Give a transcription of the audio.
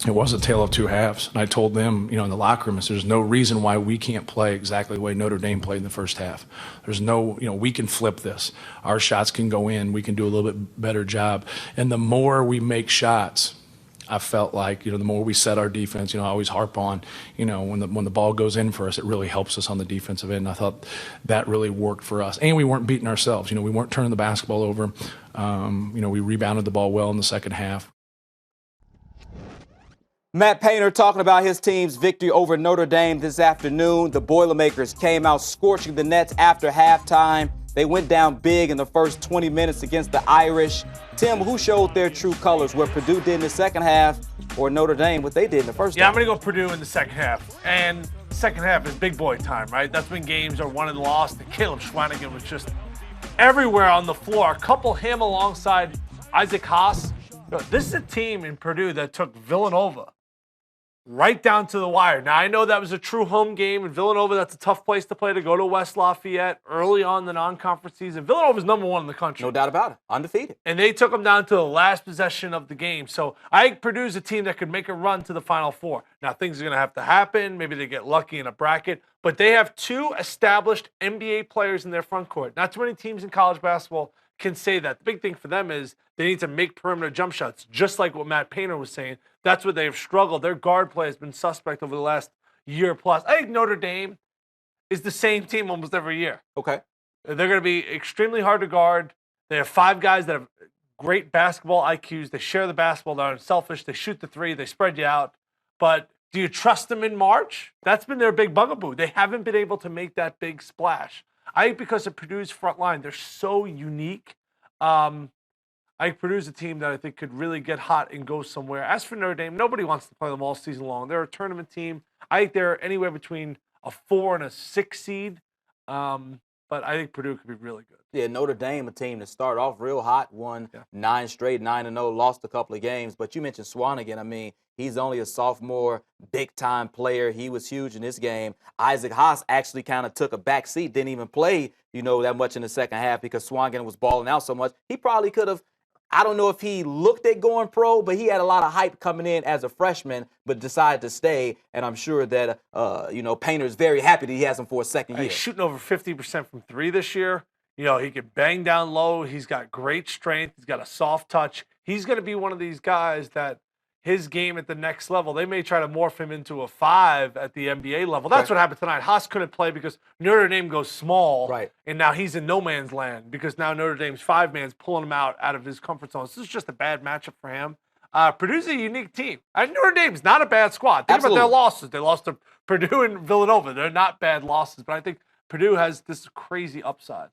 It was a tale of two halves. And I told them, in the locker room, there's no reason why we can't play exactly the way Notre Dame played in the first half. There's no, we can flip this. Our shots can go in. We can do a little bit better job. And the more we make shots, I felt like, the more we set our defense, I always harp on, when the ball goes in for us, it really helps us on the defensive end. I thought that really worked for us. And we weren't beating ourselves. We weren't turning the basketball over. We rebounded the ball well in the second half. Matt Painter talking about his team's victory over Notre Dame this afternoon. The Boilermakers came out scorching the Nets after halftime. They went down big in the first 20 minutes against the Irish. Tim, who showed their true colors? What Purdue did in the second half, or Notre Dame, what they did in the first half? Yeah, I'm going to go Purdue in the second half. And second half is big boy time, right? That's when games are won and lost. And Caleb Schwanigan was just everywhere on the floor. Couple him alongside Isaac Haas. This is a team in Purdue that took Villanova right down to the wire. Now, I know that was a true home game in Villanova. That's a tough place to play, to go to West Lafayette early on in the non-conference season. Villanova's number one in the country. No doubt about it. Undefeated. And they took them down to the last possession of the game. So I think Purdue's a team that could make a run to the Final Four. Now, things are going to have to happen. Maybe they get lucky in a bracket. But they have two established NBA players in their front court. Not too many teams in college basketball can say that. The big thing for them is they need to make perimeter jump shots, just like what Matt Painter was saying. That's where they've struggled. Their guard play has been suspect over the last year plus. I think Notre Dame is the same team almost every year. Okay. They're going to be extremely hard to guard. They have five guys that have great basketball IQs. They share the basketball. They're unselfish. They shoot the three. They spread you out. But do you trust them in March? That's been their big bugaboo. They haven't been able to make that big splash. I think because of Purdue's front line, they're so unique. I think Purdue's a team that I think could really get hot and go somewhere. As for Notre Dame, nobody wants to play them all season long. They're a tournament team. I think they're anywhere between a 4 and a 6 seed. But I think Purdue could be really good. Yeah, Notre Dame, a team that started off real hot, won 9 straight, 9-0, lost a couple of games. But you mentioned Swanigan. I mean, he's only a sophomore, big-time player. He was huge in this game. Isaac Haas actually kind of took a back seat, didn't even play, that much in the second half because Swanigan was balling out so much. He probably could have, I don't know if he looked at going pro, but he had a lot of hype coming in as a freshman, but decided to stay. And I'm sure that, Painter is very happy that he has him for a second year. He's shooting over 50% from three this year. He can bang down low. He's got great strength. He's got a soft touch. He's going to be one of these guys that his game at the next level, they may try to morph him into a 5 at the NBA level. That's what happened tonight. Haas couldn't play because Notre Dame goes small. Right. And now he's in no man's land because now Notre Dame's 5-man's pulling him out of his comfort zone. This is just a bad matchup for him. Purdue's a unique team. Notre Dame's not a bad squad. Think about their losses. They lost to Purdue and Villanova. They're not bad losses, but I think Purdue has this crazy upside.